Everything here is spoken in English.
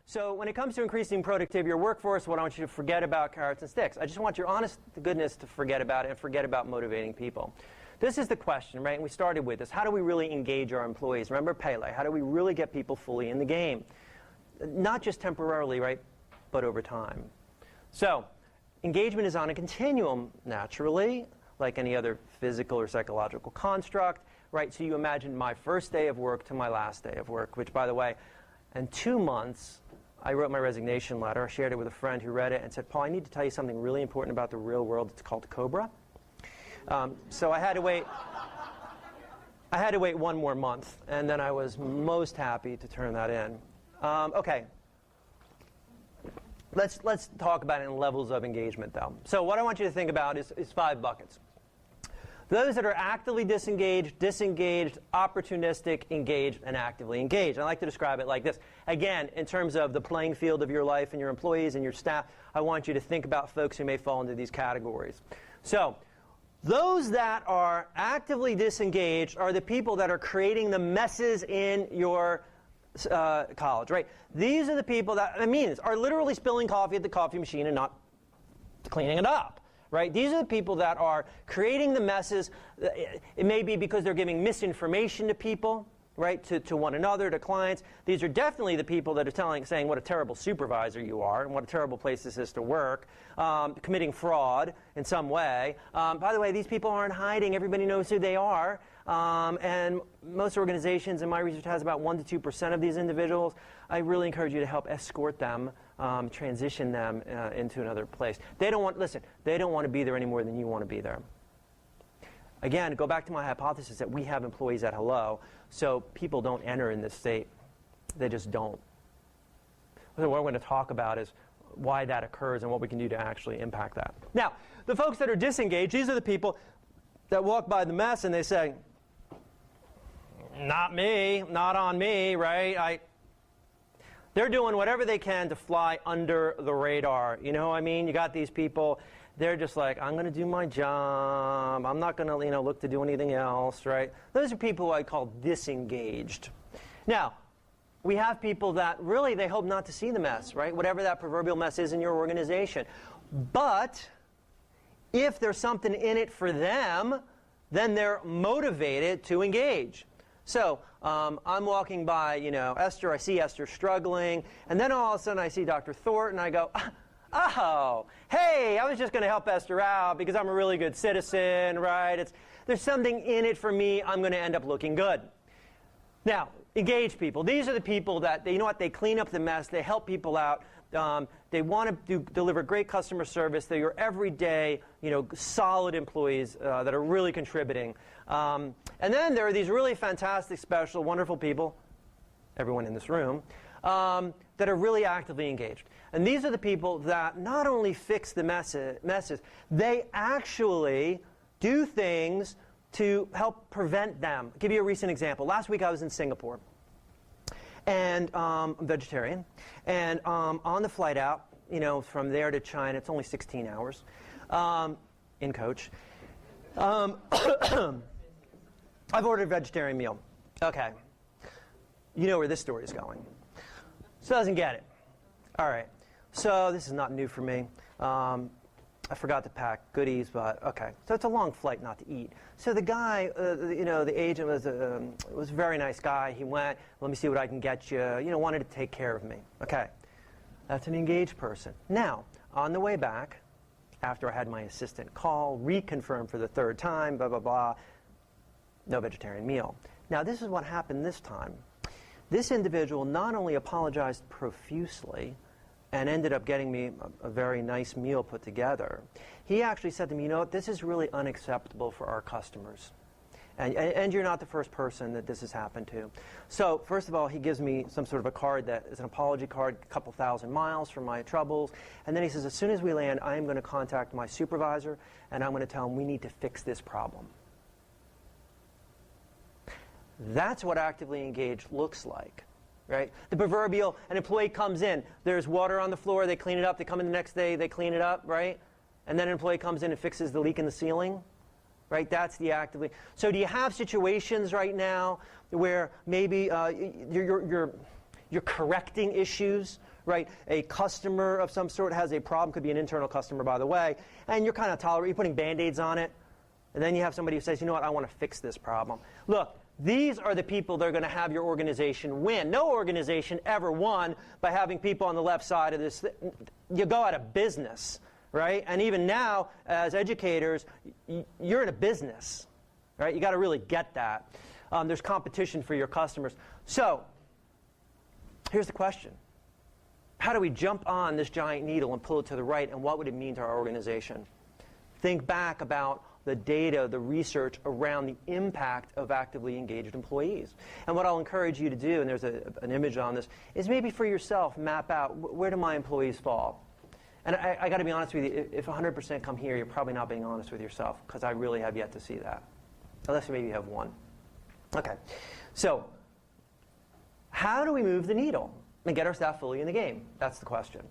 So when it comes to increasing productivity of your workforce, what I want you to forget about carrots and sticks. I just want your honest to goodness to forget about it and forget about motivating people. This is the question, right? And we started with this. How do we really engage our employees? Remember Pele. How do we really get people fully in the game? Not just temporarily, right, but over time. So engagement is on a continuum, naturally, like any other physical or psychological construct, right? So you imagine my first day of work to my last day of work, which, by the way, in 2 months, I wrote my resignation letter. I shared it with a friend who read it and said, Paul, I need to tell you something really important about the real world. It's called Cobra. So I had to wait. I had to wait 1 more month, and then I was most happy to turn that in. Okay. Let's talk about it in levels of engagement, though. So what I want you to think about is 5 buckets. Those that are actively disengaged, opportunistic, engaged, and actively engaged. I like to describe it like this. Again, in terms of the playing field of your life and your employees and your staff, I want you to think about folks who may fall into these categories. So those that are actively disengaged are the people that are creating the messes in your college, right? These are the people that, are literally spilling coffee at the coffee machine and not cleaning it up. Right? These are the people that are creating the messes. It may be because they're giving misinformation to people, right, to one another, to clients. These are definitely the people that are saying what a terrible supervisor you are and what a terrible place this is to work, committing fraud in some way. By the way, these people aren't hiding. Everybody knows who they are. And most organizations, in my research, has about 1% to 2% of these individuals. I really encourage you to help escort them, transition them into another place. They don't want to be there any more than you want to be there. Again, go back to my hypothesis that we have employees at hello, so people don't enter in this state. They just don't. So what we're going to talk about is why that occurs and what we can do to actually impact that. Now, the folks that are disengaged, these are the people that walk by the mess and they say, not me, not on me, right? They're doing whatever they can to fly under the radar. You know what I mean? You got these people, they're just like, I'm going to do my job. I'm not going to, look to do anything else, right? Those are people who I call disengaged. Now, we have people that really, they hope not to see the mess, right? Whatever that proverbial mess is in your organization. But if there's something in it for them, then they're motivated to engage. So I'm walking by, Esther. I see Esther struggling. And then all of a sudden I see Dr. Thornton. I go, oh, hey, I was just going to help Esther out because I'm a really good citizen, right? There's something in it for me. I'm going to end up looking good. Now, engaged people. These are the people that, they clean up the mess. They help people out. They want to deliver great customer service. They're your everyday, solid employees that are really contributing. And then there are these really fantastic, special, wonderful people, everyone in this room, that are really actively engaged. And these are the people that not only fix the messes, they actually do things to help prevent them. I'll give you a recent example. Last week I was in Singapore. And I'm vegetarian. And on the flight out, from there to China, it's only 16 hours in coach. I've ordered a vegetarian meal. Okay. You know where this story is going. So doesn't get it. All right. So this is not new for me. I forgot to pack goodies, but okay. So it's a long flight not to eat. So the guy, the agent was a very nice guy. He went, let me see what I can get you. Wanted to take care of me. Okay. That's an engaged person. Now, on the way back, after I had my assistant call, reconfirm for the 3rd time, blah, blah, blah, no vegetarian meal. Now, this is what happened this time. This individual not only apologized profusely and ended up getting me a very nice meal put together, he actually said to me, this is really unacceptable for our customers. And you're not the first person that this has happened to. So, first of all, he gives me some sort of a card that is an apology card, a couple thousand miles for my troubles. And then he says, as soon as we land, I am going to contact my supervisor, and I'm going to tell him we need to fix this problem. That's what actively engaged looks like, right? The proverbial, an employee comes in, there's water on the floor, they clean it up, they come in the next day, they clean it up, right? And then an employee comes in and fixes the leak in the ceiling, right? That's the actively. So do you have situations right now where maybe you're correcting issues, right? A customer of some sort has a problem, could be an internal customer, by the way, and you're kind of tolerant, you're putting Band-Aids on it, and then you have somebody who says, you know what, I want to fix this problem. Look, these are the people that are going to have your organization win. No organization ever won by having people on the left side of this. You go out of business, right? And even now, as educators, you're in a business, right? You got to really get that. There's competition for your customers. So, here's the question. How do we jump on this giant needle and pull it to the right, and what would it mean to our organization? Think back about the data, the research around the impact of actively engaged employees. And what I'll encourage you to do, and there's an image on this, is maybe for yourself map out, where do my employees fall? And I got to be honest with you, if 100% come here, you're probably not being honest with yourself, because I really have yet to see that. Unless maybe you have one. Okay, so how do we move the needle and get our staff fully in the game? That's the question.